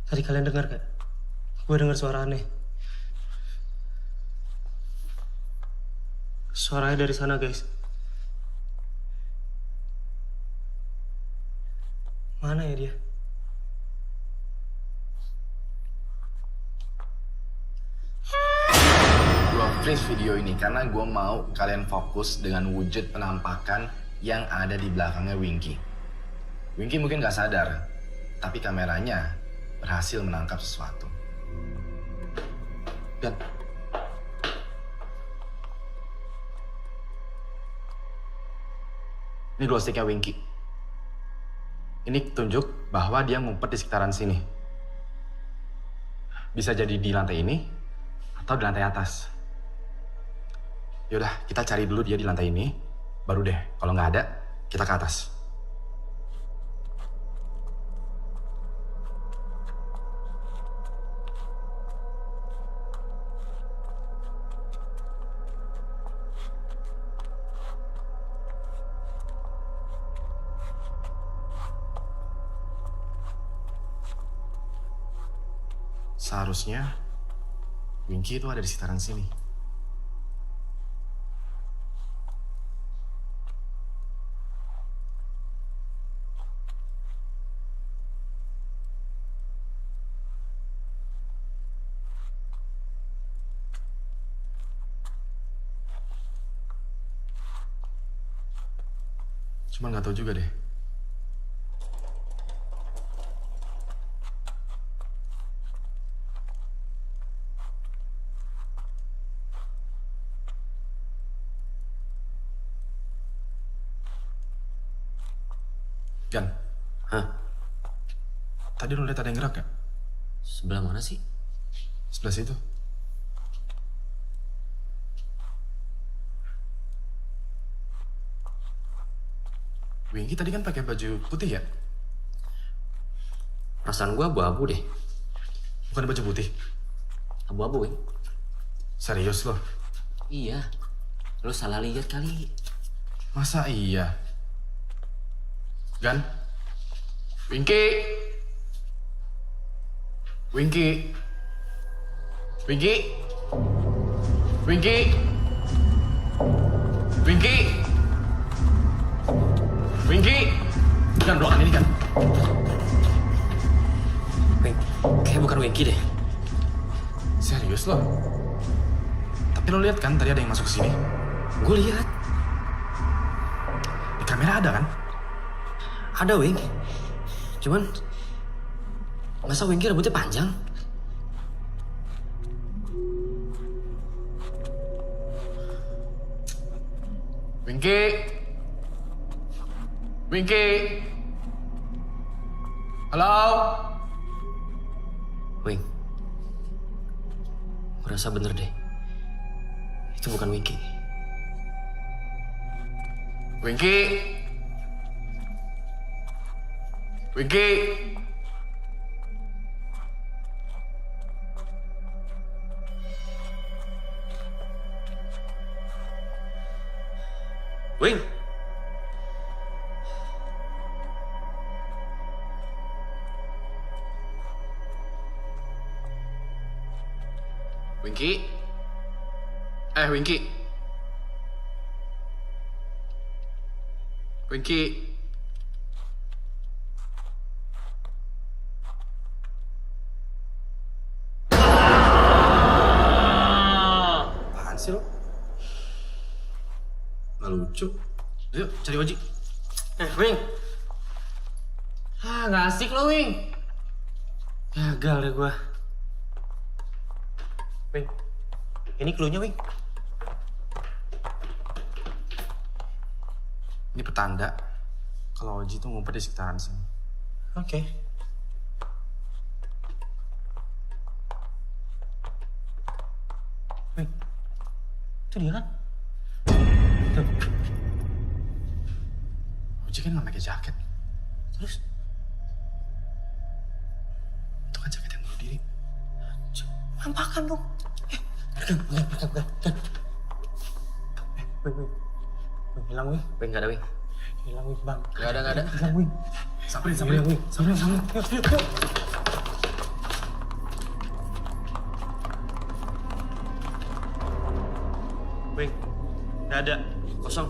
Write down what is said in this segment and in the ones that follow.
Tadi kalian dengar gak? Gue dengar suara aneh. Suaranya dari sana, guys. Mana ya dia? Gue freeze video ini karena gue mau kalian fokus dengan wujud penampakan yang ada di belakangnya Winky. Winky mungkin gak sadar, tapi kameranya berhasil menangkap sesuatu. Dan ini glow sticknya Winky. Ini tunjuk bahwa dia ngumpet di sekitaran sini. Bisa jadi di lantai ini atau di lantai atas. Yaudah, kita cari dulu dia di lantai ini, baru deh. Kalau nggak ada, kita ke atas. Seharusnya Winky itu ada di sekitaran sini. Cuma nggak tahu juga deh. Gan, Hah? tadi lu lihat ada yang gerak gak? Sebelah mana sih? Sebelah situ. Winky tadi kan pakai baju putih ya? Perasaan gua abu-abu deh. Bukan baju putih. Abu-abu, Wing. Serius loh? Iya. Lu salah lihat kali. Masa iya? Gan? Winky? Winky? Winky? Winky? Winky? Winky? Gan, ruangan ini kan? Wing, kayak bukan Winky deh. Serius loh? Tapi lo lihat kan tadi ada yang masuk ke sini? Gue lihat. Di kamera ada kan? Ada, Wing. Cuman masa Winky rambutnya panjang? Winky? Winky? Halo? Wing. Gue rasa bener deh. Itu bukan Winky. Winky? Winky? Wing! Winky? Winky? Winky? Apaan sih lo? Nggak lucu. Ayo, cari Oji. Wing. Nggak asik lo, Wing. Gagal deh gue. Wing, ini clue-nya, Wing. Ini petanda kalau Oji tuh ngumpet di sekitaran sini. Oke. Wing, itu dia kan? Tuh. Oji kan nggak pakai jaket. Terus? Itu kan jaket yang bunuh diri. Mampakan dong. Pegang. Wing. Hilang, Wing. Wing, gak ada, Wing. Hilang, Wing, bang. Gak ada. Hilang, Wing. Samperin. Hilang, Wing. Samperin. Yuk. Nggak ada. Kosong.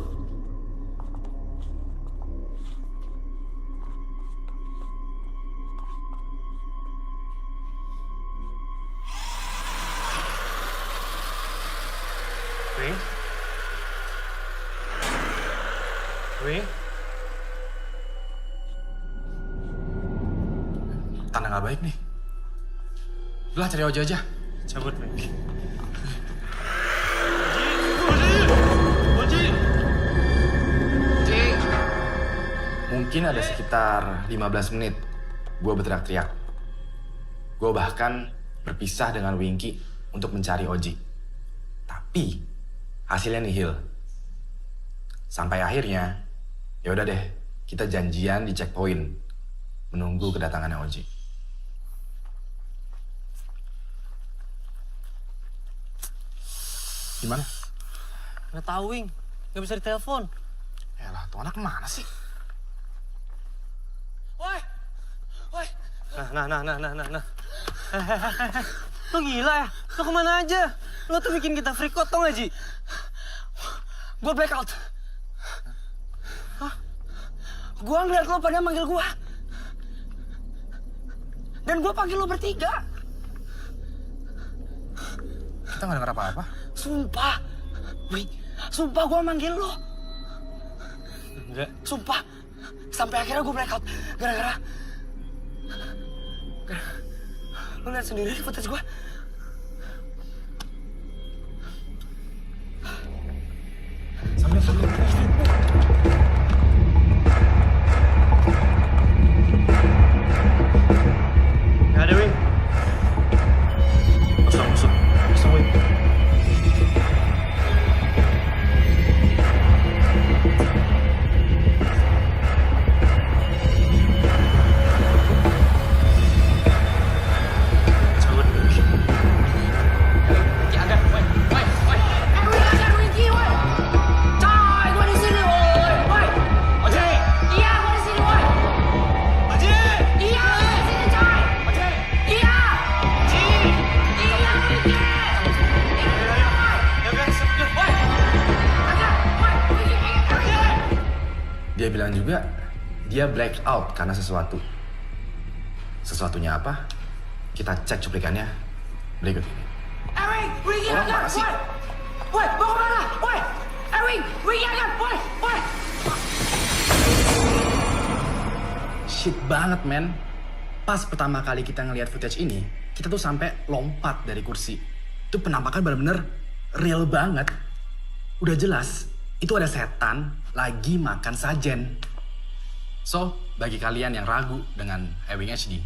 Wing? Wing? Tanda nggak baik nih. Udah cari Oji aja. Cabut, Wing. Mungkin ada sekitar 15 menit gue berteriak-teriak. Gue bahkan berpisah dengan Winky untuk mencari Oji. Tapi hasilnya nihil. Sampai akhirnya, ya udah deh, kita janjian di checkpoint menunggu kedatangannya Oji. Gimana? Nggak tahu, Wing. Nggak bisa ditelepon. Yalah, tuh anak kemana sih? Woi! Woi! Nah. Lo gila ya? Lo kemana aja? Lo tuh bikin kita freak out, tau gak, Ji? Gue blackout. Hah? Gue ngeliat lo pada manggil gue. Dan gue panggil lo bertiga. Kita nggak denger apa-apa. Sumpah. Wih, sumpah gue manggil lo. Enggak. Sumpah. Sampai akhirnya gue blackout. Gara-gara... Lo lihat sendiri footage gue. Sambil. Nggak ada, Wing. Kosong, Wing. Dia bilang juga, dia black out karena sesuatu. Sesuatunya apa? Kita cek cuplikannya berikut ini. Wing, Orang mana sih? Woi, mau kemana? Woi, Wing, jangan, woi. Shit banget, men. Pas pertama kali kita ngelihat footage ini, kita tuh sampai lompat dari kursi. Itu penampakan bener-bener real banget. Udah jelas, itu ada setan lagi makan sajen. So, bagi kalian yang ragu dengan Ewing HD,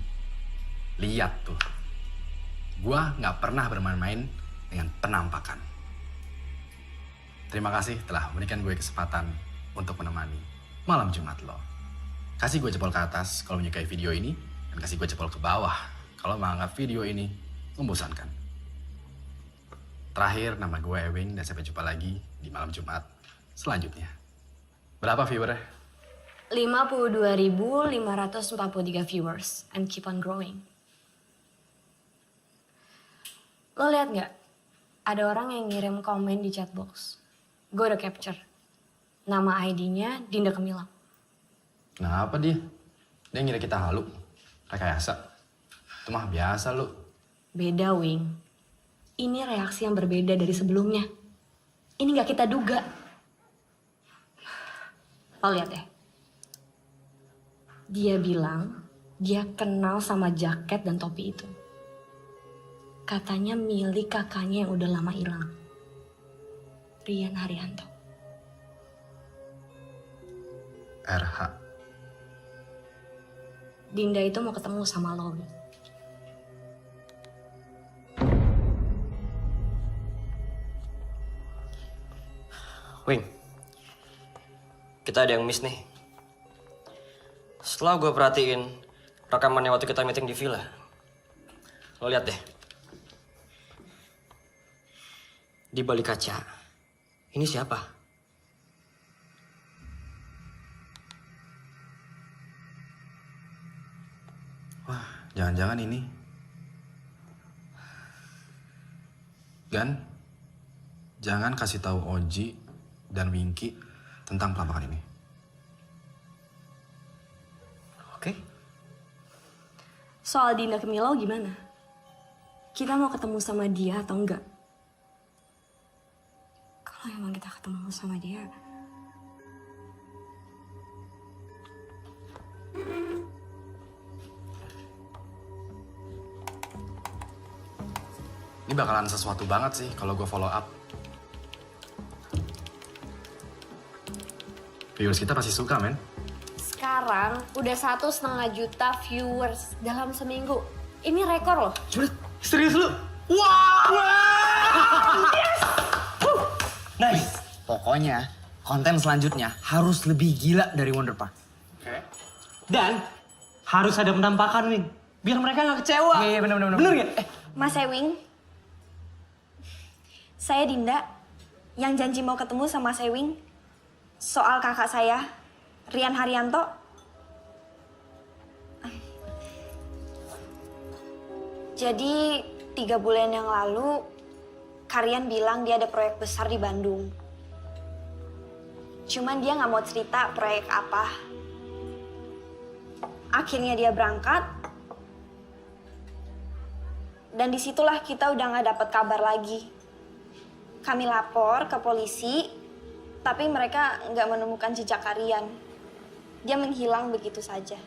lihat tuh. Gua nggak pernah bermain-main dengan penampakan. Terima kasih telah memberikan gue kesempatan untuk menemani malam Jumat lo. Kasih gue jempol ke atas kalau menyukai video ini, dan kasih gue jempol ke bawah kalau menganggap video ini membosankan. Terakhir, nama gue Ewing, dan sampai jumpa lagi di malam Jumat selanjutnya. Berapa viewernya? 52.543 viewers and keep on growing. Lo lihat nggak? Ada orang yang ngirim komen di chat box. Gue udah capture. Nama ID-nya Dinda Kemilang. Kenapa dia? Dia ngira kita halu, rekayasa. Itu mah biasa lu. Beda, Wing. Ini reaksi yang berbeda dari sebelumnya. Ini nggak kita duga. Lo lihat deh. Dia bilang dia kenal sama jaket dan topi itu. Katanya milik kakaknya yang udah lama hilang. Rian Haryanto. RH. Dinda itu mau ketemu sama lo. Wing, kita ada yang miss nih. Setelah gue perhatiin rekamannya waktu kita meeting di villa, lo lihat deh. Di balik kaca, ini siapa? Wah, jangan-jangan ini. Gan, jangan kasih tahu Oji dan Winky tentang penampakan ini. Oke. Soal Dinda Kemilau gimana? Kita mau ketemu sama dia atau enggak? Kalau emang kita ketemu sama dia... Ini bakalan sesuatu banget sih kalau gue follow up. Viewers kita pasti suka, men. Sekarang udah 1,5 juta viewers dalam seminggu. Ini rekor loh. Serius lu? Wow! Yes! Nice. Pokoknya konten selanjutnya harus lebih gila dari Wonder Park. Dan harus ada penampakan, Wing. Biar mereka nggak kecewa. Iya, bener. Bener nggak? Mas Ewing, saya Dinda yang janji mau ketemu sama Mas Ewing soal kakak saya, Rian Haryanto. Jadi 3 bulan yang lalu, Karian bilang dia ada proyek besar di Bandung. Cuman dia nggak mau cerita proyek apa. Akhirnya dia berangkat, dan disitulah kita udah nggak dapat kabar lagi. Kami lapor ke polisi, tapi mereka nggak menemukan jejak Karian. Dia menghilang begitu saja.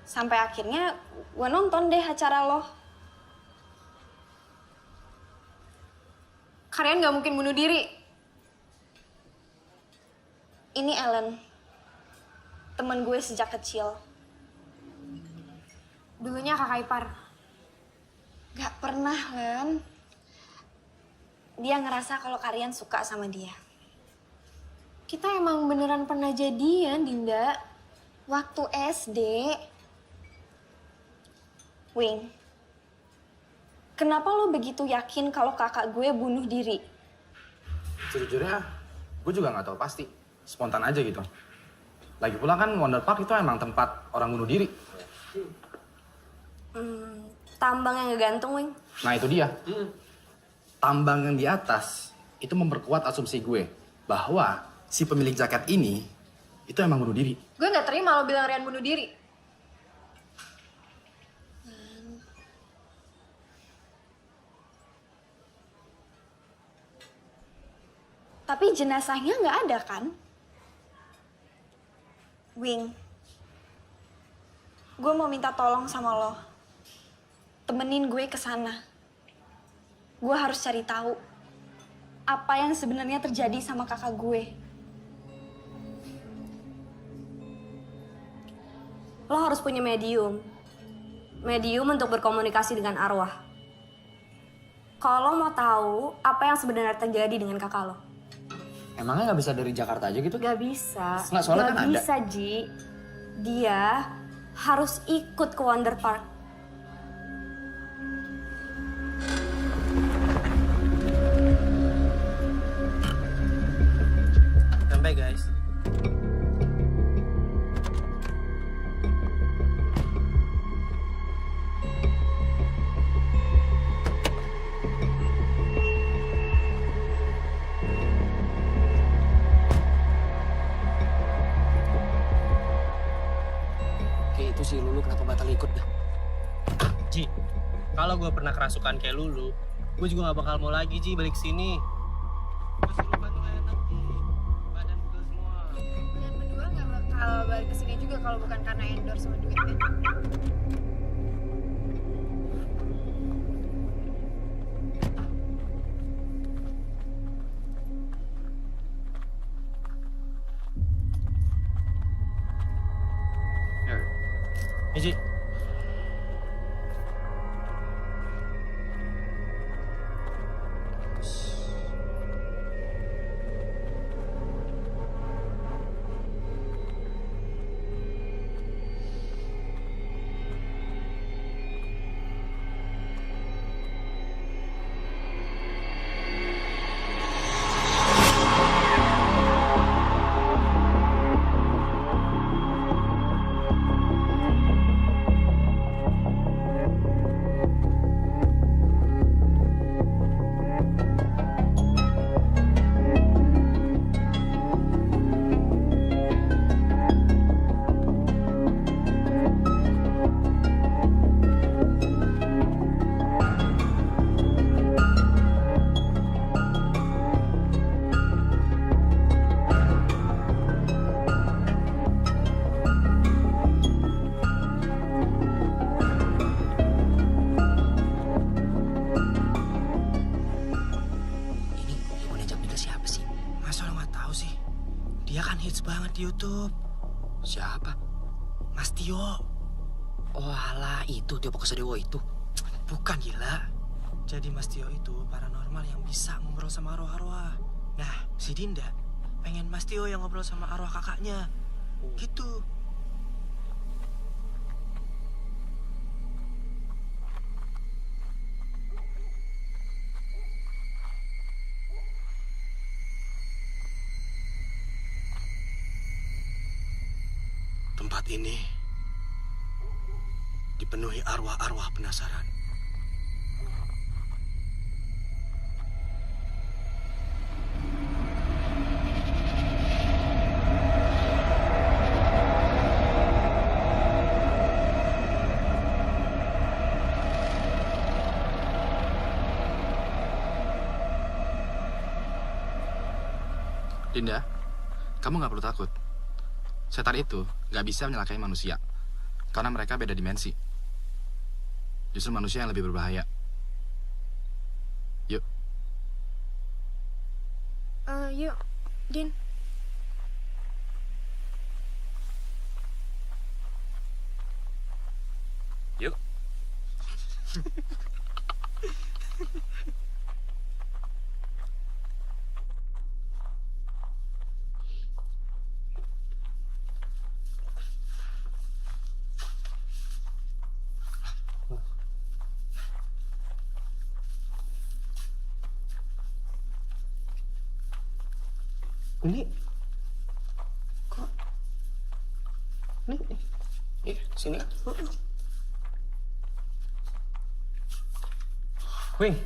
Sampai akhirnya gue nonton deh acara lo. Karian nggak mungkin bunuh diri. Ini Ellen, temen gue sejak kecil. Dulunya kakak ipar. Gak pernah, Len. Dia ngerasa kalau Karian suka sama dia. Kita emang beneran pernah jadian, Dinda. Waktu SD. Wing, kenapa lo begitu yakin kalau kakak gue bunuh diri? Sejujurnya, gue juga nggak tahu pasti. Spontan aja gitu. Lagi pula kan Wonder Park itu emang tempat orang bunuh diri. Tambang yang ngegantung, Wing. Nah itu dia. Tambang yang di atas itu memperkuat asumsi gue bahwa si pemilik jaket ini itu emang bunuh diri. Gue nggak terima lo bilang Rian bunuh diri. Tapi jenazahnya nggak ada kan? Wing, gue mau minta tolong sama lo. Temenin gue ke sana. Gue harus cari tahu apa yang sebenarnya terjadi sama kakak gue. Lo harus punya medium. Medium untuk berkomunikasi dengan arwah. Kalau lo mau tahu apa yang sebenarnya terjadi dengan kakak lo. Emangnya nggak bisa dari Jakarta aja gitu? Gak bisa. Nggak, soalnya kan ada. Gak bisa, Ji. Dia harus ikut ke Wonder Park. Sampai, guys. Kayak itu si Lulu kenapa batal ikut dah? Ji, kalau gue pernah kerasukan kayak Lulu, gue juga gak bakal mau lagi, Ji, balik sini. Gue suruh bantu enak, Ji. Badan gue semua. Kalian berdua gak bakal balik ke sini juga kalau bukan karena endorse sama duit, kan? Ya, Ji. di YouTube. Siapa? Mas Tio. Oh alah, itu Tio Pakusadewo itu. Bukan gila. Jadi Mas Tio itu paranormal yang bisa ngobrol sama arwah-arwah. Nah, si Dinda pengen Mas Tio yang ngobrol sama arwah kakaknya. Gitu. Tempat ini dipenuhi arwah-arwah penasaran. Dinda, kamu nggak perlu takut. Setan itu nggak bisa menyelakai manusia, karena mereka beda dimensi. Justru manusia yang lebih berbahaya. Yuk. Yuk, Din. Yuk. Ini kok ini Sini. Wing.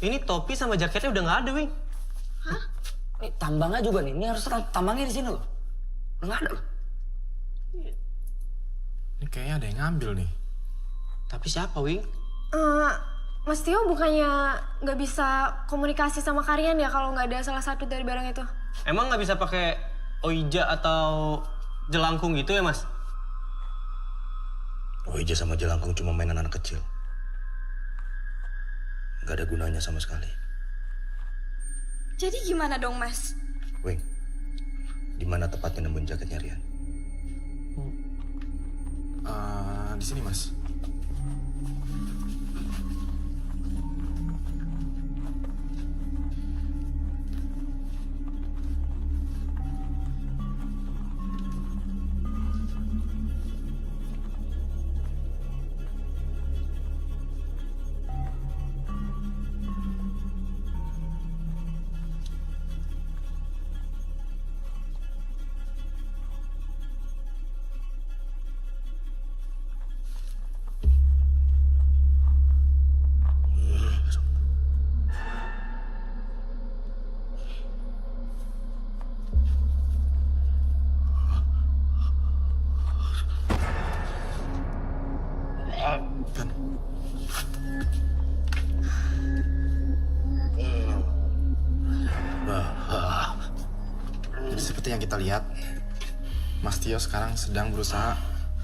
Ini topi sama jaketnya udah nggak ada, Wing. Nih tambangnya juga nih, ini harus tambangnya di sini loh. Nggak ada loh. Ini kayaknya ada yang ngambil nih. Tapi siapa, Wing? Mas Tio bukannya nggak bisa komunikasi sama kalian ya kalau nggak ada salah satu dari barang itu? Emang nggak bisa pakai oija atau jelangkung gitu ya, Mas? Oija sama jelangkung cuma mainan anak kecil. Gak ada gunanya sama sekali. Jadi gimana dong, Mas? Wing, di mana tepatnya nemuin jaketnya Rian? Di sini, Mas. Jadi seperti yang kita lihat, Mas Tio sekarang sedang berusaha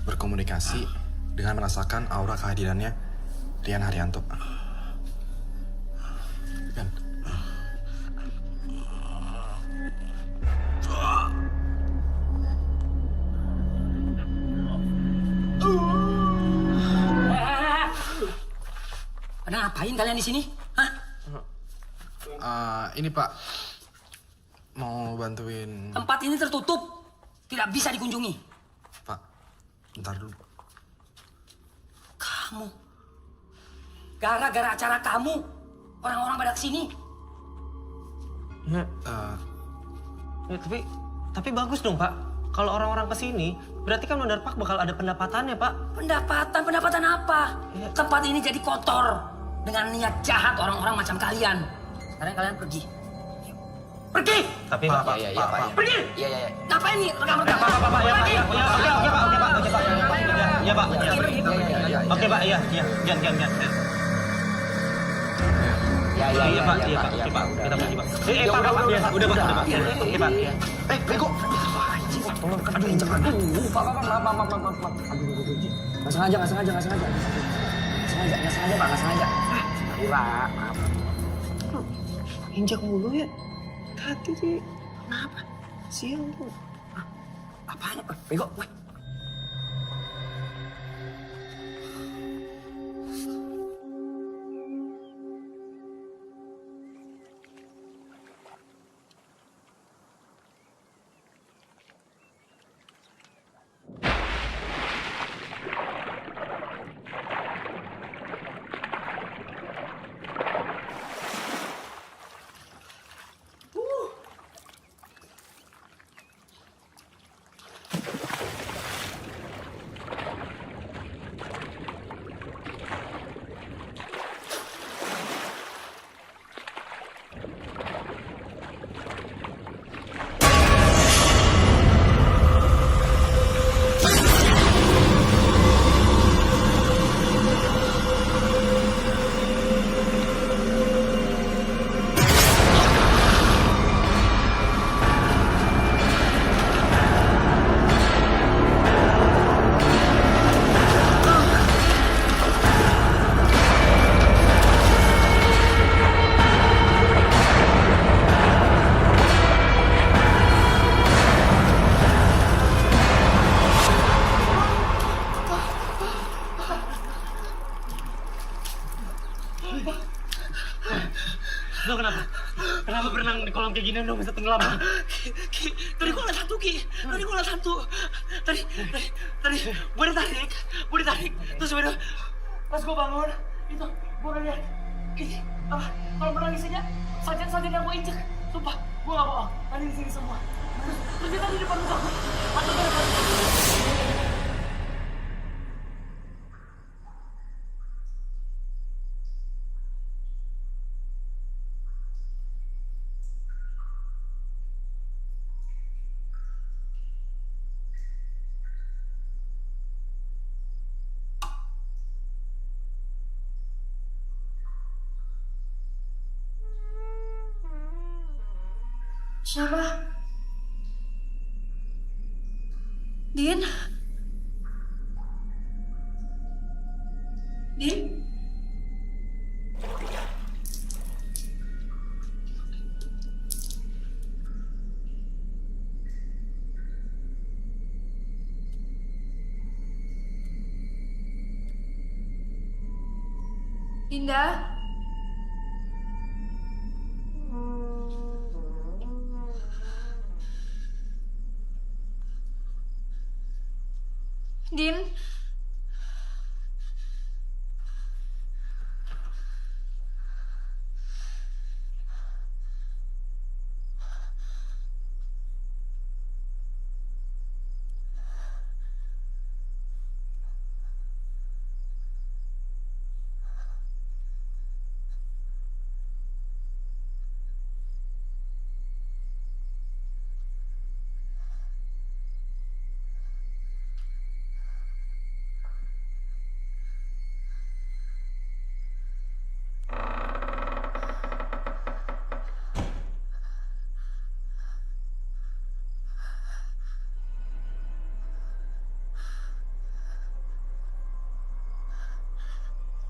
berkomunikasi dengan merasakan aura kehadirannya Rian Haryanto. Kan? Pada ngapain kalian di sini? Hah? Ini Pak, mau bantuin Tempat ini tertutup, tidak bisa dikunjungi. Pak. Bentar dulu. Kamu, gara-gara acara kamu, orang-orang pada kesini. Ya, ya tapi bagus dong, Pak. Kalau orang-orang kesini, berarti kan Wonder Park bakal ada pendapatannya, Pak. Pendapatan apa? Iya. Tempat ini jadi kotor dengan niat jahat orang-orang macam kalian. Sekarang kalian pergi. Pergi! Tapi Pak, Iya, Pak. pergi! Iya. Ngapain nih? Rekam-rekam. Pak, ya, Pak, ya, oke, Pak. Ya, Pak. Oke, Pak, iya. Jangan. Iya, Pak. Kita pergi, Pak. Pak. Ya, udah, Pak. Oke, Pak. Bego. Tolong, aduh, injek. Aduh, Pak. Aduh. Nggak sengaja, Pak. Nggak sengaja. Maaf. Injak mulu ya. Hati sih. Kenapa? Sial lu. Apaan? Bego, weh. Lo kenapa? Kenapa berenang di kolam kayak gini lo bisa tenggelam? Tadi gua ngeliat hantu, Ki. Tadi gua ngeliat hantu. Tadi gua ditarik. Terus udah pas gua bangun, itu gua udah lihat. Ih, apa? Kalau menangis aja, sajen yang gua injek. Sumpah, gua gak bohong. Tadi di sini semua. Terus dia tadi di depan muka gua. Hantu di depan muka gua. Siapa? Din? Din? Dinda? Din?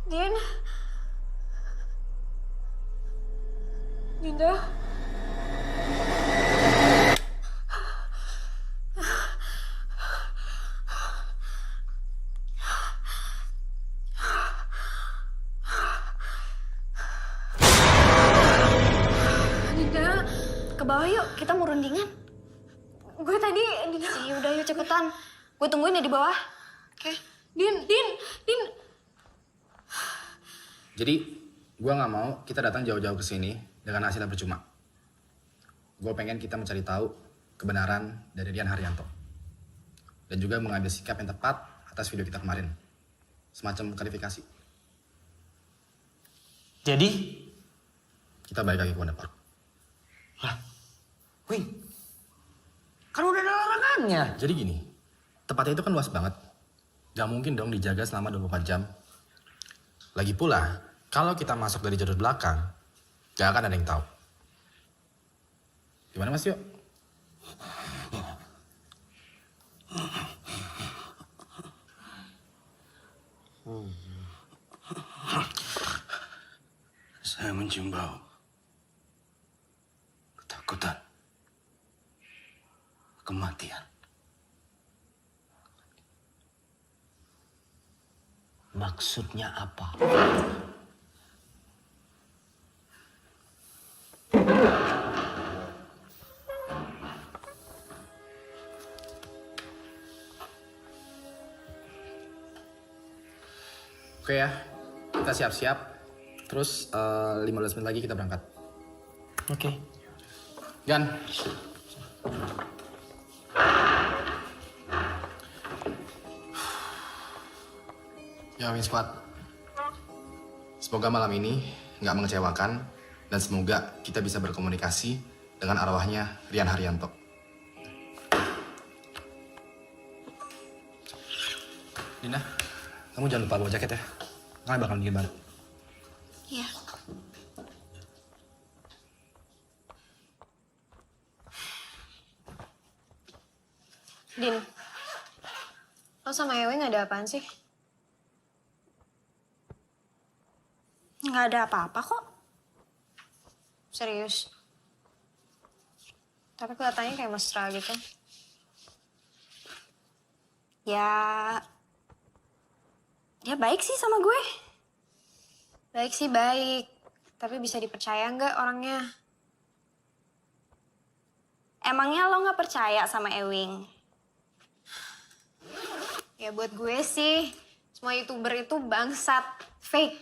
Din? Dinda? Dinda, ke bawah yuk, kita mau rundingan. Gue tadi, Dinda. Udah yuk cepetan. Gue tungguin ya di bawah. Oke. Din. Jadi, gue nggak mau kita datang jauh-jauh ke sini dengan hasil yang percuma. Gue pengen kita mencari tahu kebenaran dari Rian Haryanto. Dan juga mengambil sikap yang tepat atas video kita kemarin. Semacam klarifikasi. Jadi? Kita balik lagi ke Wonder Park. Lah, Wing, kan udah ada larangannya. Jadi gini, tempatnya itu kan luas banget. Gak mungkin dong dijaga selama 24 jam. Lagi pula, kalau kita masuk dari jalur belakang, gak akan ada yang tahu. Gimana Mas Yo? Saya mencium bau ketakutan. kematian. Maksudnya apa? Oke ya, kita siap-siap. Terus 15 menit lagi kita berangkat. Oke. Gan. Ya, Wing Squad. Semoga malam ini nggak mengecewakan dan semoga kita bisa berkomunikasi dengan arwahnya Rian Haryanto. Dina, kamu jangan lupa bawa jaket ya. Nggak bakal bikin baru. Iya. Din, lo sama Ewing ada apaan sih? Nggak ada apa-apa kok. Serius. Tapi kelihatannya kayak mesra gitu. Ya baik sih sama gue. Baik sih baik. Tapi bisa dipercaya nggak orangnya? Emangnya lo nggak percaya sama Ewing? Ya buat gue sih, semua YouTuber itu bangsat, fake.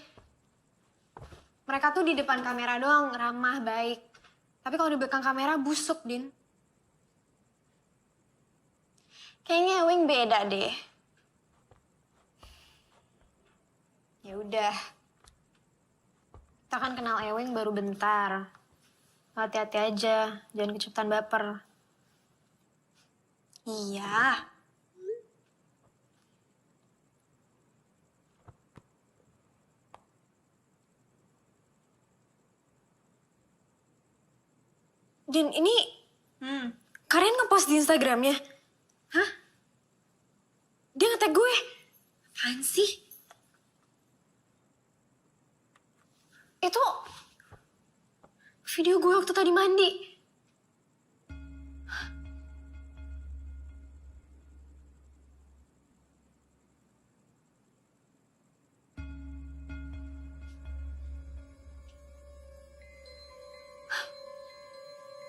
Mereka tuh di depan kamera doang ramah, baik. Tapi kalau di belakang kamera busuk, Din. Kayaknya Ewing beda deh. Ya udah. Kita kan kenal Ewing baru bentar. Hati-hati aja, jangan kecepatan baper. Iya. Din, ini kalian ngepost di Instagramnya? Hah? Dia nge-tag gue? Apaan sih? Itu video gue waktu tadi mandi.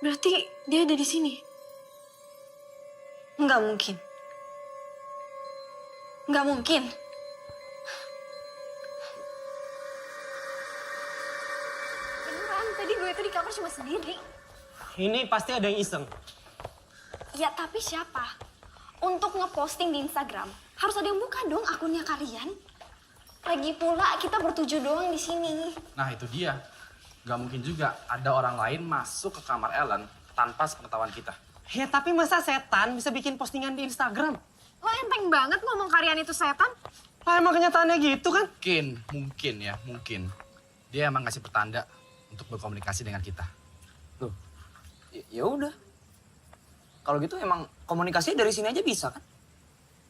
Berarti dia ada di sini? Nggak mungkin. Nggak mungkin. Beneran, tadi gue itu di kamar cuma sendiri. Ini pasti ada yang iseng. Ya tapi siapa? Untuk ngeposting di Instagram, harus ada yang buka dong akunnya kalian. Lagi pula kita bertujuh doang di sini. Nah, itu dia. Gak mungkin juga ada orang lain masuk ke kamar Ellen tanpa sepengetahuan kita. Ya tapi masa setan bisa bikin postingan di Instagram? Lo enteng banget ngomong kalian itu setan. Lah emang kenyataannya gitu kan? Mungkin. Dia emang ngasih pertanda untuk berkomunikasi dengan kita. Loh, ya udah. Kalau gitu emang komunikasinya dari sini aja bisa kan?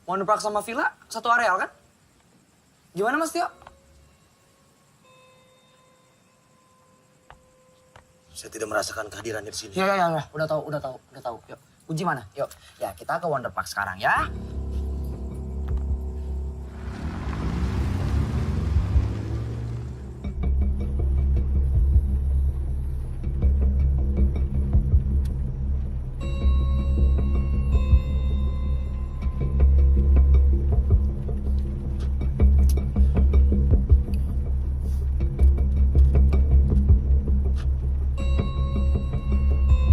Wonderpark sama Villa satu areal kan? Gimana Mas Tio? Saya tidak merasakan kehadirannya di sini. Ya. Udah tahu. Yuk, kunci mana? Yuk, ya kita ke Wonderpark sekarang ya.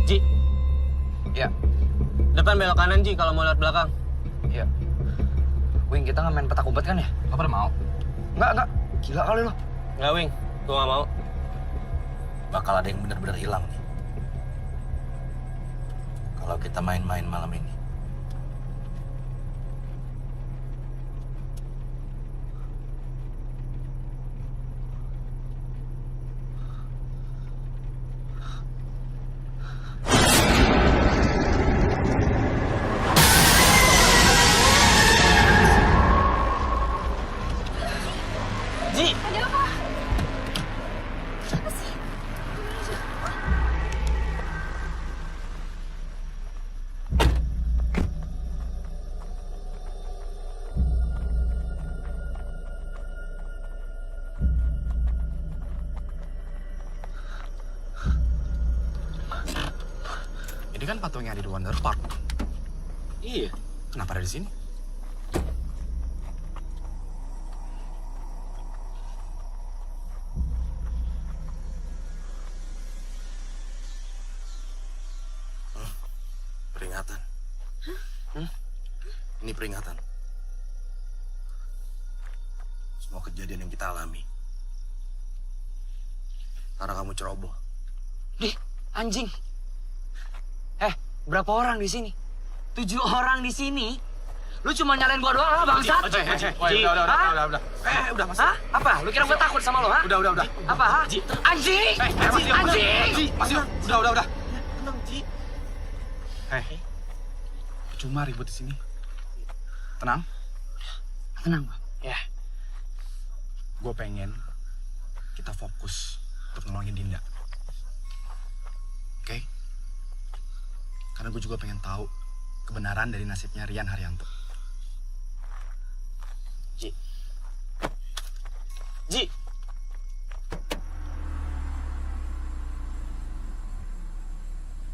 Ji, Ya, depan belok kanan Ji kalau mau lewat belakang. iya. Wing, kita nggak main petak umpet kan ya? Lo pada mau? Enggak. Gila kali lo. Nggak, Wing. Gue nggak mau. Bakal ada yang benar-benar hilang nih. Kalau kita main-main malam ini. Ji, Ada apa? Apa sih? Ini kan patung yang ada di Wonder Park. Iya. Kenapa ada di sini? Peringatan. Ini peringatan. Semua kejadian yang kita alami. Karena kamu ceroboh. Dih, anjing. Berapa orang di sini? 7 orang di sini. Lu cuma nyalain gua doang, bangsat. Udah Mas. Hah? Apa? Lu kira gua takut sama lu, ha? Udah. Apa, ha? Anjing! Anjing! Mas, udah. Tenang, Ji. Cuma ribut di sini. Tenang. Tenang, Bang. Ya. Gue pengen kita fokus untuk nolongin Dinda. Oke? Karena gue juga pengen tahu kebenaran dari nasibnya Rian Haryanto. Ji.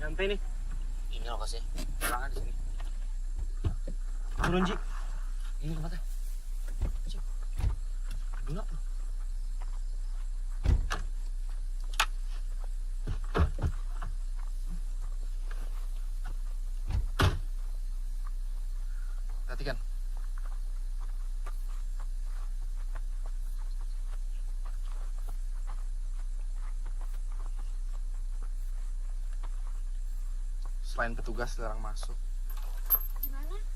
Nyampe nih. Ini lokasi. Orangnya di sini. Turun, Ji. Ini tempatnya. Dulu. Perhatikan. Selain petugas dilarang masuk.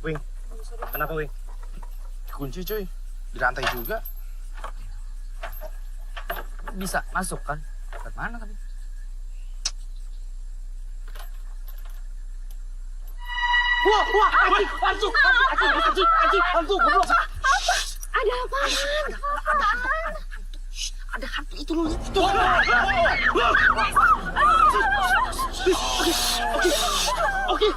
Wing. Kenapa, Wing? Kunci cuy. Di lantai juga. Bisa masuk kan? Ke mana tapi? Ada apaan? Ada hantu itu lu. Oke.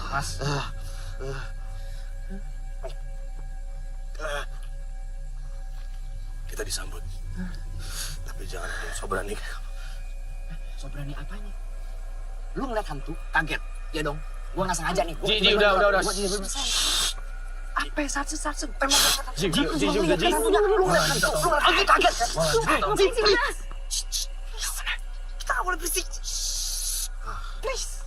Mas. Kita disambut. Tapi jangan ada yang so berani. So berani apanya? Lu ngeliat hantu, kaget. Ya dong. Gua nggak sengaja nih. Ji, udah. Gua jadi apa ya? Satsu. Ji, udah, Ji. Lu ngeliat hantu. Lu kaget. Ji, Kita nggak boleh berisik. Please.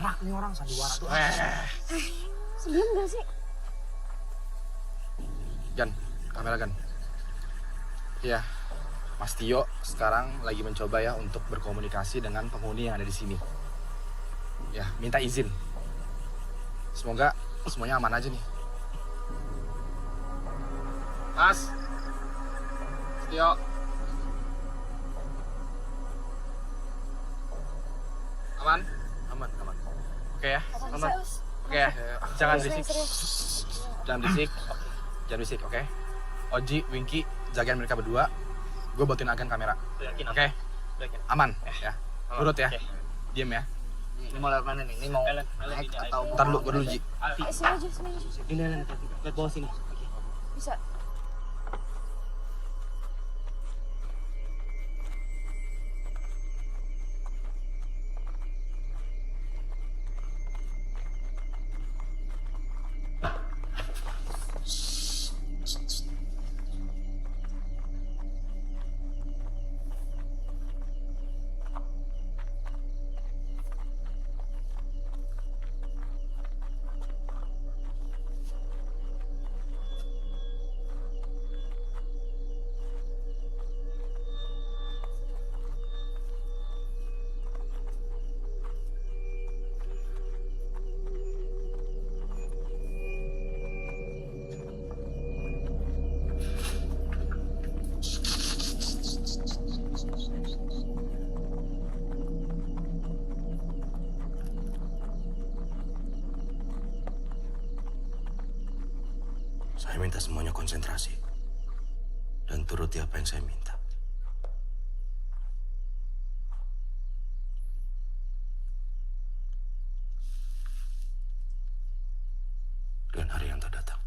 Berak nih orang sandiwara tuh. sebelum gak sih? Gan, kamera Gan. Iya, Mas Tio sekarang lagi mencoba ya untuk berkomunikasi dengan penghuni yang ada di sini. Ya, minta izin. Semoga semuanya aman aja nih. Mas Tio. Aman? Aman. Oke ya? Aman. Oke ya? Jangan Serius, berisik. Jangan berisik, oke? Oji, Winky, jagain mereka berdua. Gue buatin agen kamera. Yakin, Oke? Yakin. Aman ya? Nurut ya? Oke. Diem ya? Ini mau lewat mana nih? Ini mau naik atau Ntar dulu, gue dulu Ji. Sini aja. Ini, lihat bawah sini. Bisa. Saya minta semuanya konsentrasi. Dan turuti apa yang saya minta. Rian Haryanto datang.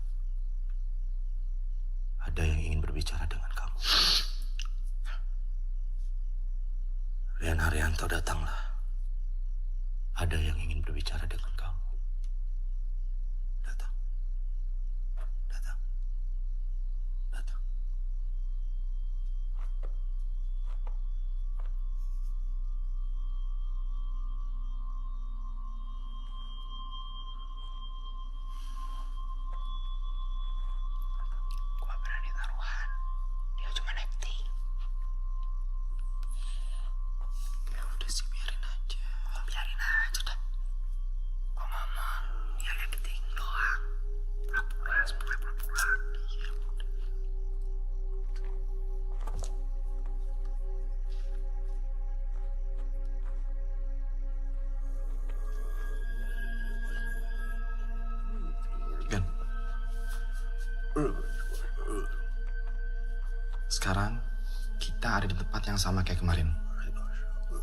Ada yang ingin berbicara dengan kamu. Rian Haryanto datanglah. Ada yang ingin berbicara dengan kamu. Datang. Datang. Datang. Gua berani taruhan. Dia cuma acting. Ya udah sih, biarin aja. Biarin aja dah. Gua ngomong, dia acting doang. Pura-pura, semuanya pura-pura. Iya, udah. Gan. Sekarang kita ada di tempat yang sama kayak kemarin.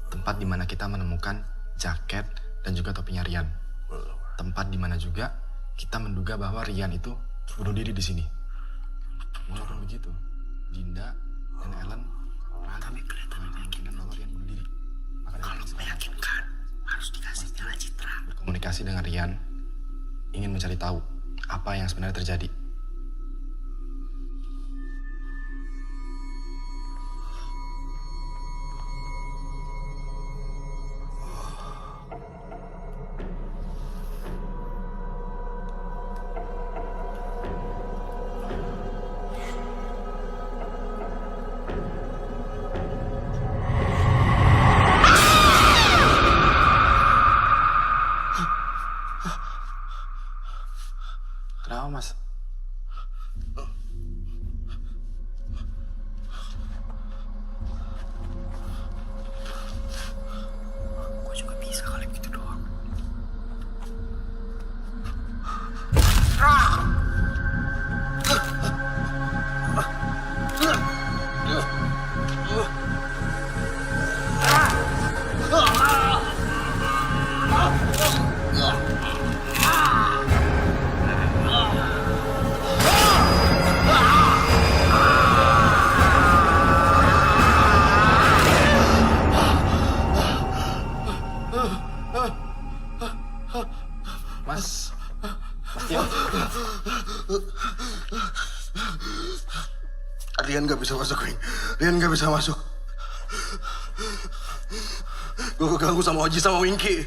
Tempat di mana kita menemukan jaket dan juga topinya Rian. Tempat di mana juga kita menduga bahwa Rian itu bunuh diri di sini. Walaupun begitu, Dinda dan Ellen ragu dengan kemungkinan bahwa Rian bunuh diri. Maka dari itu Meyakinkan, harus dikasih jalan citra. berkomunikasi dengan Rian, ingin mencari tahu apa yang sebenarnya terjadi. Kenapa, Mas? Gua juga bisa kali gitu doang. Mas Tio. Rian gak bisa masuk, Wing. Rian gak bisa masuk. Gue keganggu sama Oji sama Winky.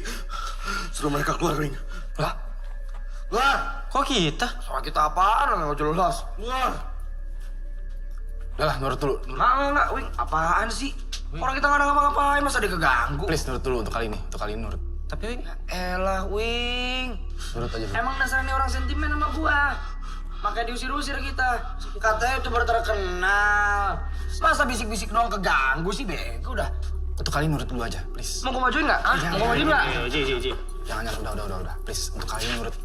Suruh mereka keluar, Wing. Lah, Keluar! Kok kita? soal kita apaan? Nggak jelas. Keluar! Udah lah, nurut dulu. Enggak, Wing. Apaan sih? Orang kita nggak ada ngapa-ngapain, masa dia keganggu? Please, nurut dulu untuk kali ini. Untuk kali ini nurut. Tapi Wing, Elah, Wing. Nurut aja dulu. Emang dasarnya orang sentimen sama gua. Makanya diusir-usir kita. Katanya itu baru terkenal. Masa bisik-bisik doang keganggu sih, bego dah. Untuk kali ini nurut dulu aja, please. Mau gua majuin nggak? Hah? Mau gua majuin nggak? Ji. Jangan, udah. Please, untuk kali ini nurut.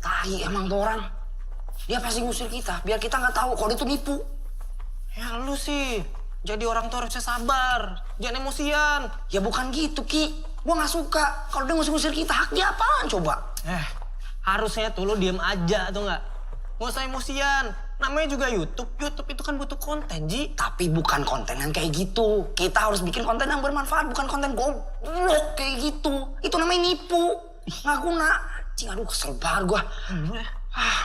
Tai emang tuh orang. Dia pasti ngusir kita, biar kita nggak tahu kalau dia tuh nipu. Ya lu sih, jadi orang tuh harusnya sabar, jangan emosian. Ya bukan gitu, Ki. Gua nggak suka kalau dia ngusir-ngusir kita. Hak dia apaan coba? Harusnya tuh lu diem aja tuh nggak? Nggak usah emosian. Namanya juga YouTube. YouTube itu kan butuh konten, Ji. Tapi bukan konten yang kayak gitu. Kita harus bikin konten yang bermanfaat, bukan konten goblok kayak gitu. Itu namanya nipu. Nggak guna. Cing, aduh kesel banget gua.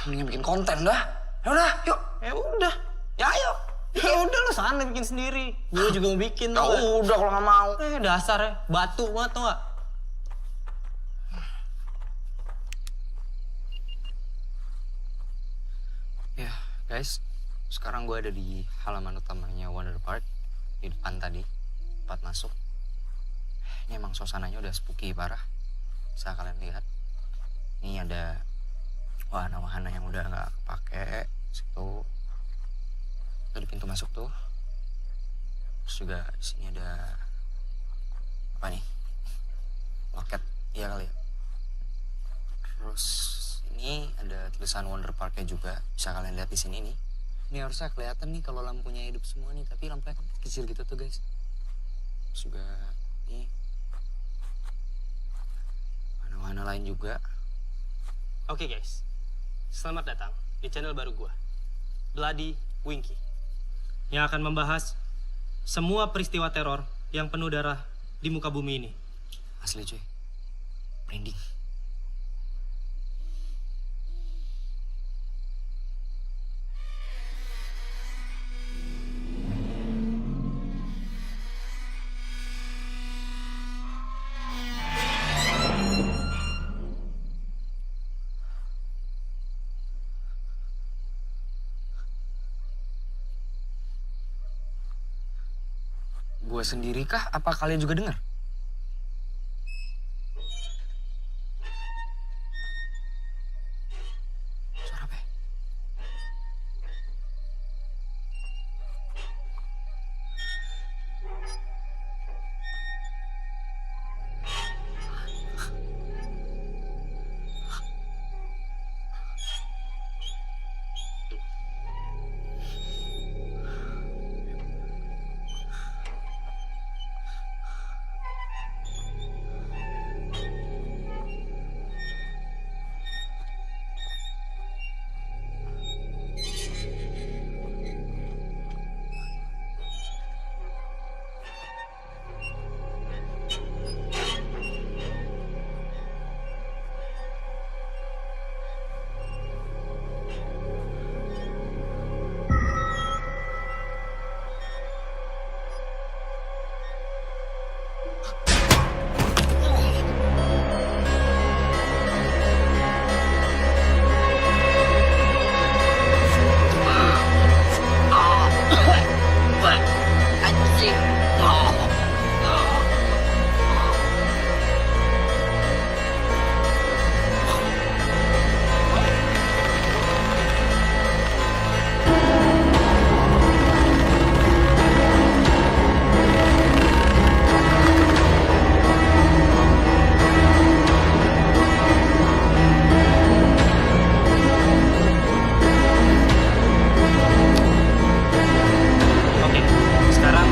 Mendingan bikin konten dah. Yaudah, yuk. Ya udah. Ya ayo. Ya udah lu sana bikin sendiri. Gue juga mau bikin Ya tuh. nggak? udah kalau nggak mau. Dasar ya, batu banget tuh nggak? Ya, guys. Sekarang gue ada di halaman utamanya Wonder Park. Di depan tadi. Tempat masuk. Ini emang suasananya udah spooky parah. Bisa kalian lihat. Ini ada wahana-wahana yang udah nggak kepake. Situ. Itu di pintu masuk tuh. Terus juga di sini ada apa nih? Loket. Iya kali ya. Terus ini ada tulisan Wonder Parknya juga, bisa kalian lihat di sini nih. Ini harusnya kelihatan nih kalau lampunya hidup semua nih, tapi lampunya kan kecil gitu tuh guys. Terus juga nih warna-warna lain juga. Oke guys, selamat datang di channel baru gua, Bloody Winky, yang akan membahas semua peristiwa teror yang penuh darah di muka bumi ini. Asli cuy, branding. Gue sendiri kah? Apa kalian juga dengar? Suara apa ya? Oke, sekarang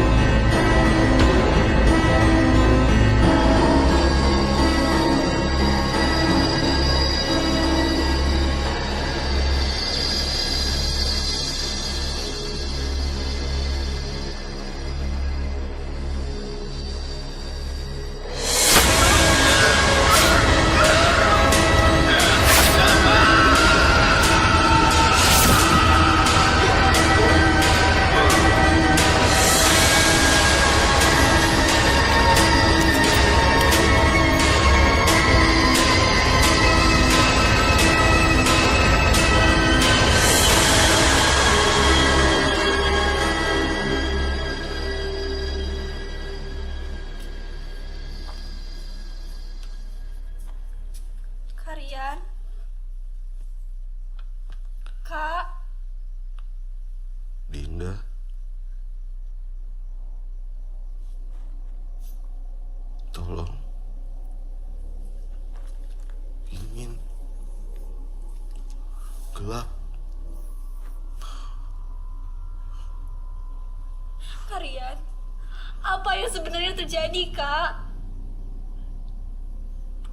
Karian? Kak? Dinda. Tolong. Dingin. Gelap. Karian? Apa yang sebenarnya terjadi, Kak?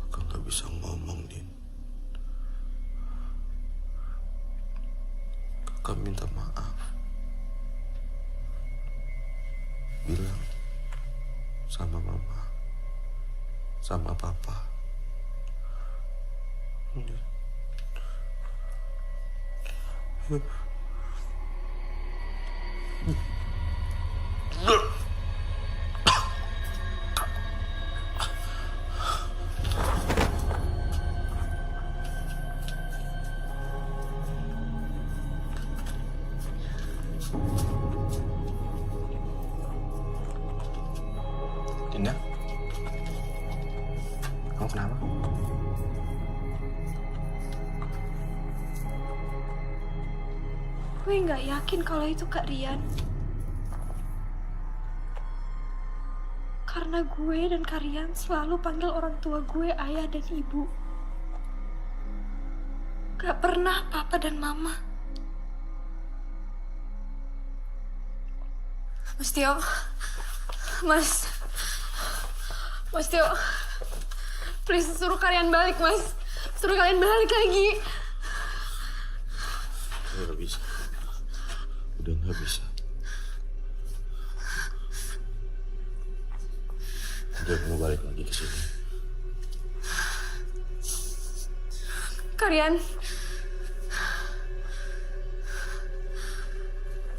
Kakak nggak bisa ngomong, Din. Kakak minta maaf. Bilang sama mama, sama papa. Din. Dinda? Kamu kenapa? Gue nggak yakin kalau itu Kak Rian. Karena gue dan Kak Rian selalu panggil orang tua gue ayah dan ibu. Gak pernah papa dan mama. Mas Tio. Mas Tio. Please, suruh kalian balik, Mas. Suruh kalian balik lagi. Udah gak bisa. Udah gak bisa. Udah mau balik lagi ke sini. Kalian.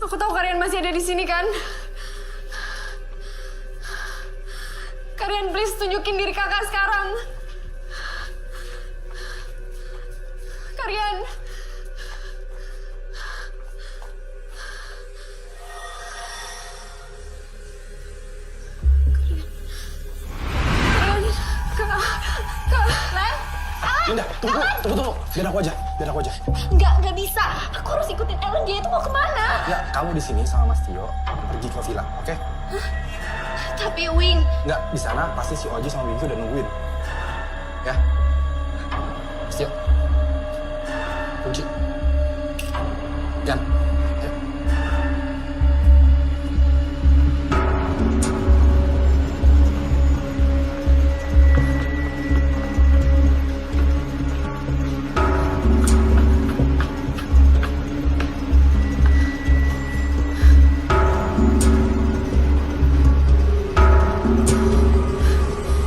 Aku tahu kalian masih ada di sini kan? Kalian please tunjukin diri kakak sekarang. Kalian. Linda, tunggu. Biar aku aja. Nggak bisa. Aku harus ikutin Ellen, dia itu mau kemana? Ya, kamu di sini sama Mas Tio pergi ke villa, oke? Tapi Wing, Nggak, di sana pasti si Oji sama Winky udah nungguin. Ya? Mas Tio. Kunci. Jan. Ayo.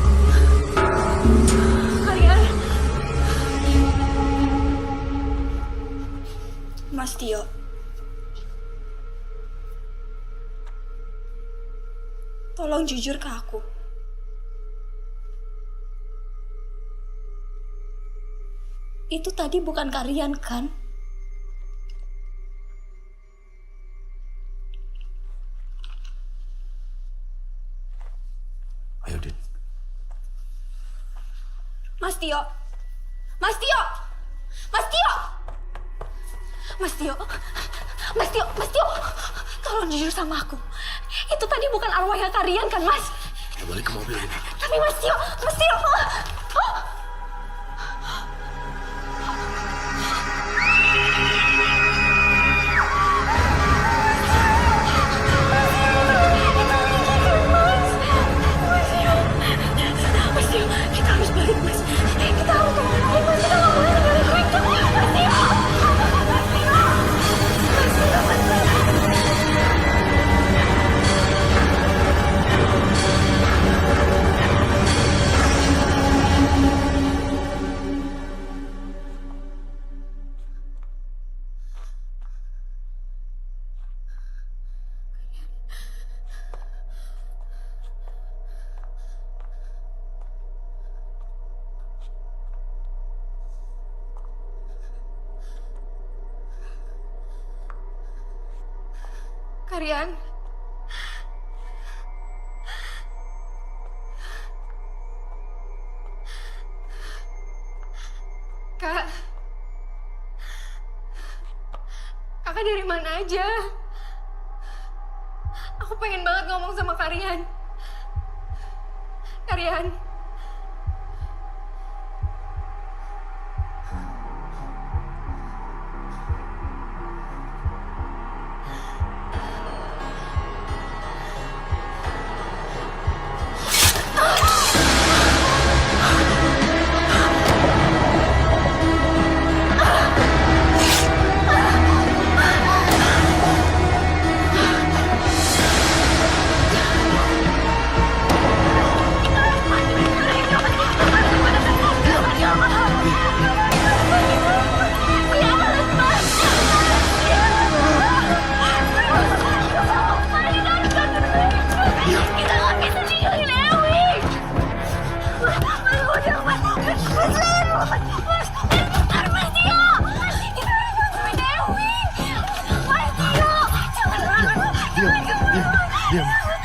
kalian. Mas Tio. Tolong jujur ke aku. Itu tadi bukan kalian kan? Ayo, Din. Mas Tio. Mas Tio. Mas Tio. Mas Tio. Mas Tio. Mas Tio. Tolong jujur sama aku. Itu tadi bukan arwahnya kalian kan, Mas? Kita balik ke mobil ini. Tapi Mas Tio. Mas Tio. Mas Tio, kita harus balik, Mas. Kita harus balik, Mas. Kita nggak boleh balik lagi. Mas Tio. Mas Tio. Mas Tio. Kalian. Kak. Kakak dari mana aja? Aku pengen banget ngomong sama kalian. Kalian.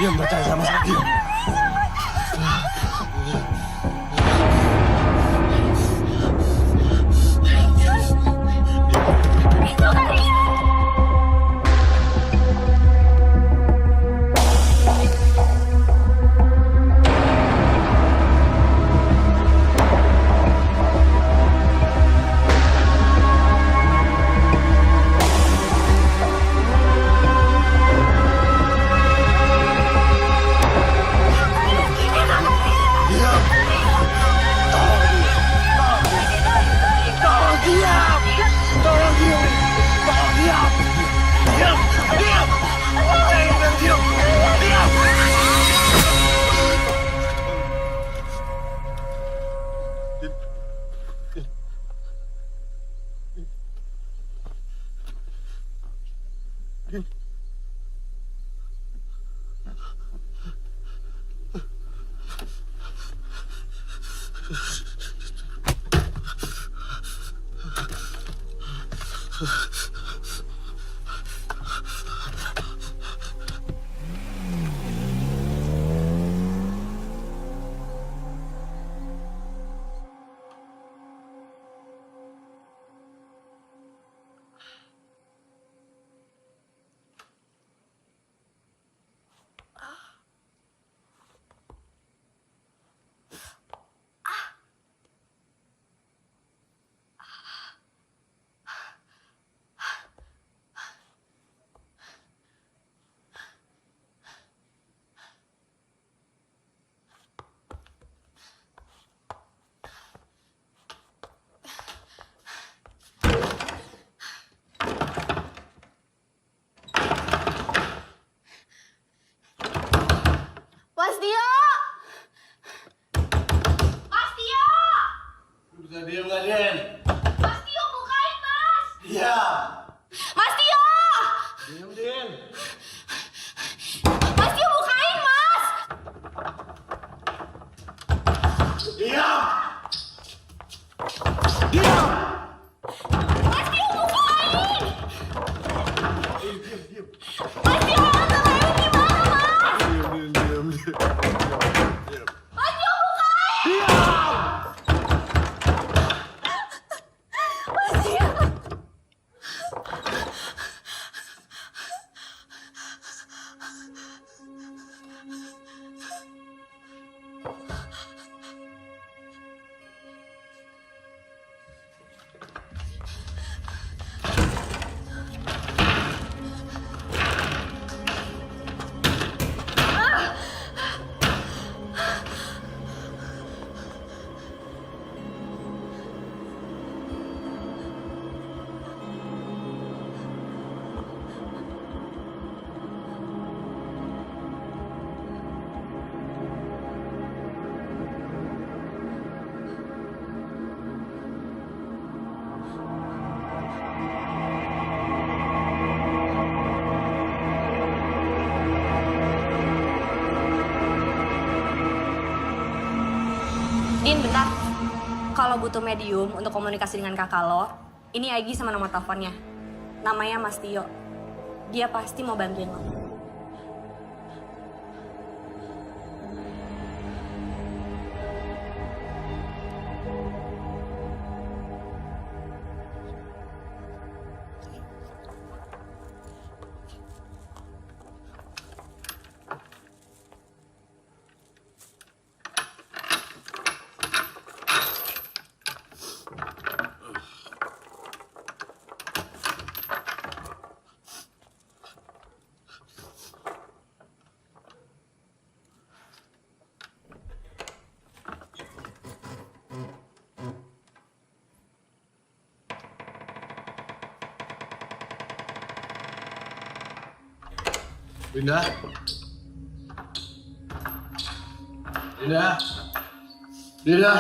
Diam, percaya sama saya, diam. Mas Tio! Mas Tio! Bisa diem nggak, Den? Mas Tio, bukain, Mas! Iya. Mas Tio! Diem, Den. Mas Tio, bukain, Mas! Diam! Diam! Mas Tio, bukain! Mas Tio, antara ini gimana, Mas? Diam. Mas Tio, bukain! Mas Tio! Din, bentar. Kalau butuh medium untuk komunikasi dengan kakak lo, ini Agi sama nomor teleponnya. Namanya Mas Tio. Dia pasti mau bantuin lo. Dinda. Dinda. Dinda.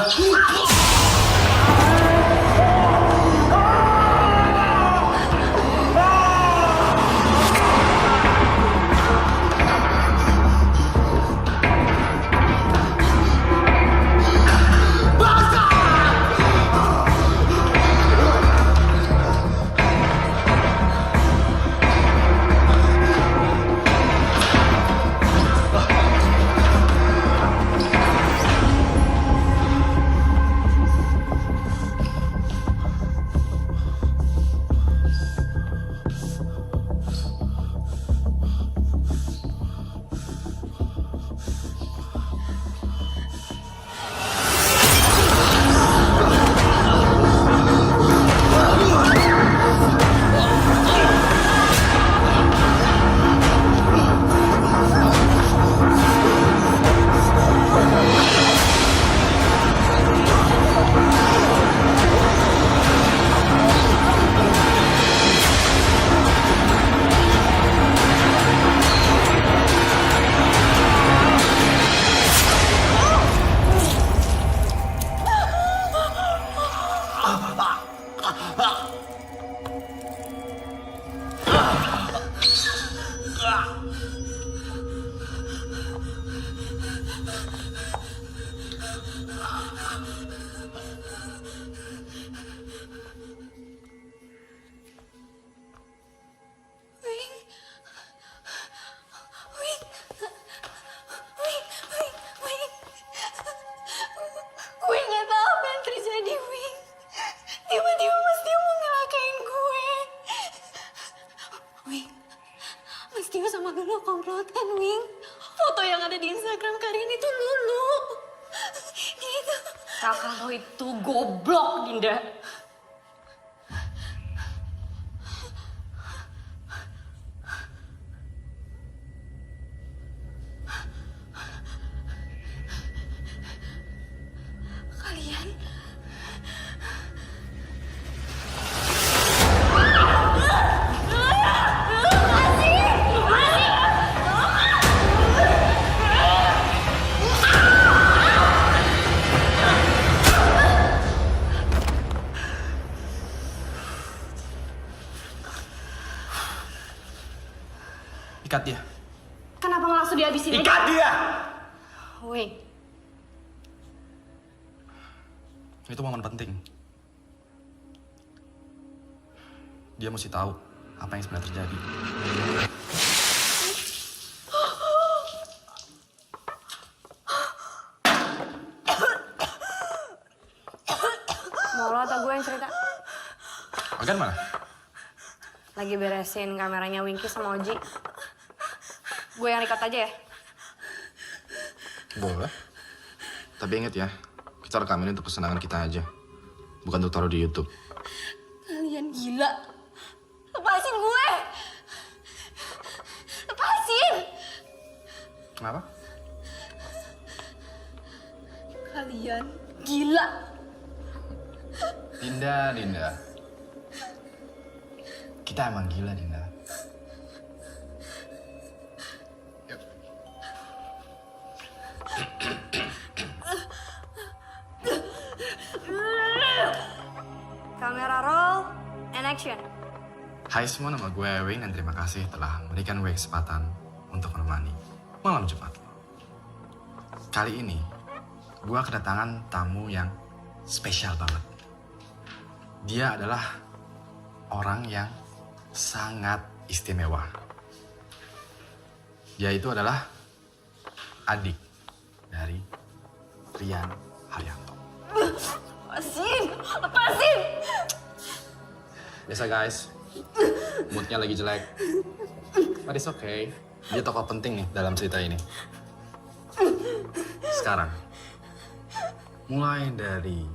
Tio sama Lulu komplotan, Wing. Foto yang ada di Instagram kalian itu Lulu. Dia itu... Kakak lo itu goblok, Dinda. Kalian... Ikat dia. Kenapa nggak langsung dihabisin aja? Ikat dia! Wing, Itu momen penting. Dia mesti tahu apa yang sebenarnya terjadi. mau lo atau gue yang cerita? Agan mana? Lagi beresin kameranya Winky sama Oji. Gue yang record aja ya? Boleh. Tapi ingat ya, kita rekamin untuk kesenangan kita aja. Bukan untuk taruh di YouTube. Kalian gila. Lepasin gue. Lepasin. Kenapa? Kalian gila. Dinda. Kita emang gila, Dinda. Yuk. Kamera roll and action. Hai semua, nama gue Wing dan terima kasih telah memberikan gue kesempatan untuk menemani malam Jumat lo. Kali ini, gue kedatangan tamu yang spesial banget. Dia adalah orang yang sangat istimewa. Dia itu adalah adik dari Rian Haryanto. Lepasin. Biasa guys, moodnya lagi jelek. But it's okay. Dia tokoh penting nih dalam cerita ini. Sekarang, mulai dari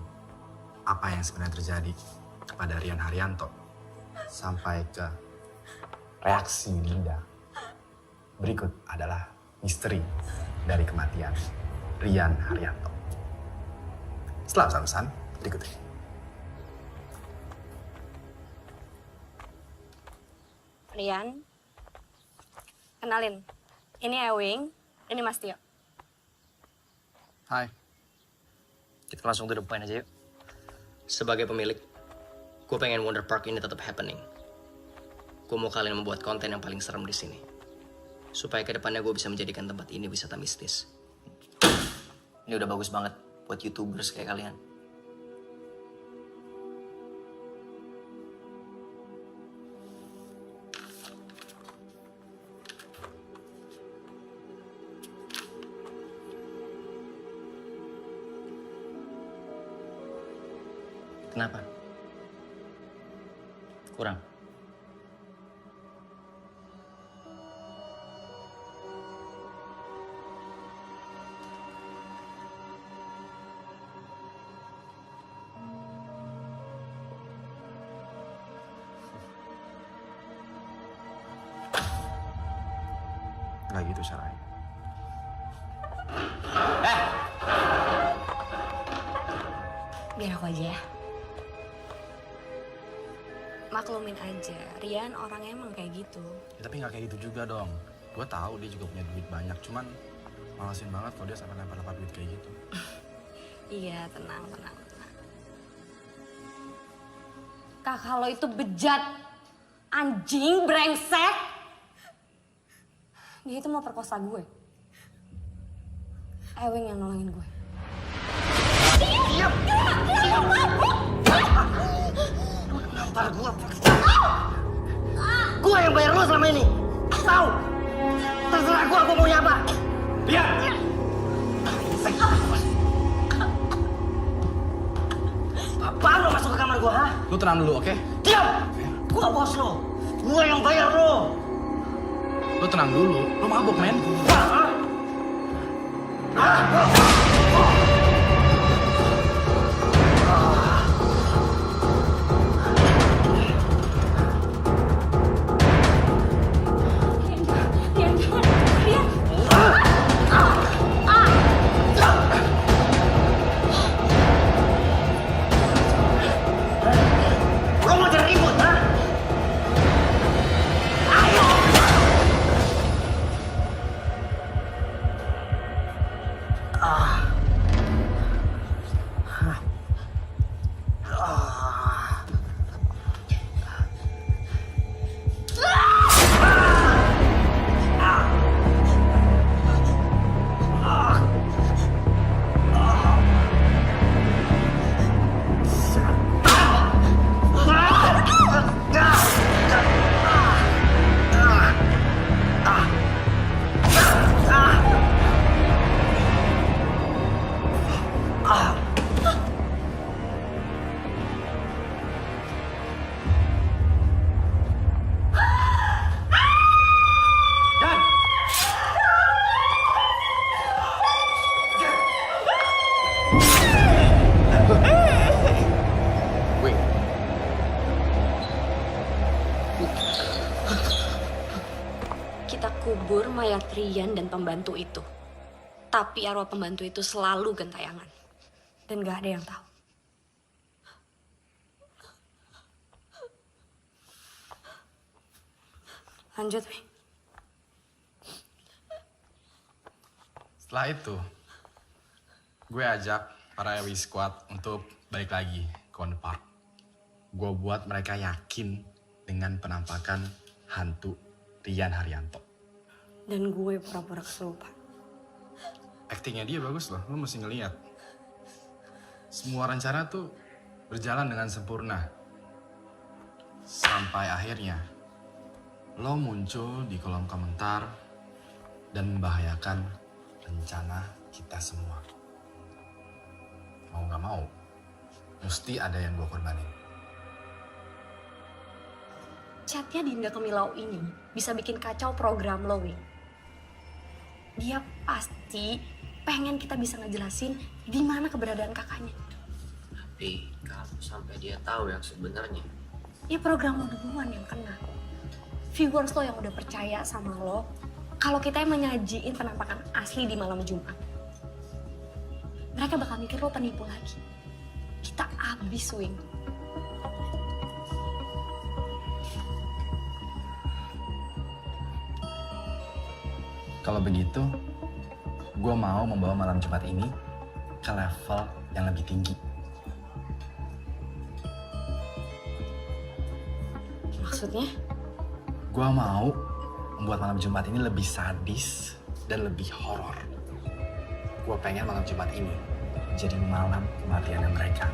apa yang sebenarnya terjadi kepada Rian Haryanto sampai ke reaksi Dinda. Berikut adalah misteri dari kematian Rian Haryanto. Setelah pesan-pesan berikut ini. Rian, kenalin. Ini Ewing, ini Mas Tio. Hai. Kita langsung to the point aja yuk. Sebagai pemilik, gue pengen Wonder Park ini tetap happening. Gue mau kalian membuat konten yang paling serem di sini. Supaya kedepannya gue bisa menjadikan tempat ini wisata mistis. Ini udah bagus banget buat YouTubers kayak kalian. Kenapa? Kurang? Gak gitu caranya. Biar aku aja ya. Maklumin aja, Rian orangnya emang kayak gitu. Ya, tapi nggak kayak gitu juga dong. Gue tahu dia juga punya duit banyak, cuman malesin banget kalau dia sampai lempar-lempar duit kayak gitu. Iya, tenang. Kakak lo itu bejat, anjing, brengsek. Dia itu mau perkosa gue. Ewing yang nolongin gue. Ntar gue yang bayar lo selama ini. Tahu? Terserah gue maunya apa. Biar. Apaan lo masuk ke kamar gue, ha? Lu tenang dulu, oke? Diam! Gue bos lo. Gue yang bayar lo. Lu Lo tenang dulu, lo mabuk men. Lo mau cari ribut, ha? Wing, Kita kubur mayat Rian dan pembantu itu. Tapi arwah pembantu itu selalu gentayangan. Dan gak ada yang tahu. Lanjut, Wing. setelah itu gue ajak para EWI Squad untuk balik lagi ke Wonder Park. Gue buat mereka yakin dengan penampakan hantu Rian Haryanto. Dan gue pura-pura kesurupan. Aktingnya dia bagus loh, lo mesti ngeliat. Semua rencana tuh berjalan dengan sempurna. Sampai akhirnya, lo muncul di kolom komentar dan membahayakan rencana kita semua. Mau gak mau, mesti ada yang gue korbanin. Chatnya Dinda Kemilau ini bisa bikin kacau program lo, Wing. Dia pasti pengen kita bisa ngejelasin di mana keberadaan kakaknya. Tapi kalau sampai dia tahu yang sebenarnya, Ya program lo duluan yang kena. Viewers lo yang udah percaya sama lo kalau kita yang menyajiin penampakan asli di malam Jumat. Mereka bakal mikir lo penipu lagi. Kita abis, Wing. Kalau begitu, gue mau membawa malam Jumat ini ke level yang lebih tinggi. Maksudnya? Gue mau membuat malam Jumat ini lebih sadis dan lebih horor. Gue pengen malam Jumat ini jadi malam kematiannya mereka.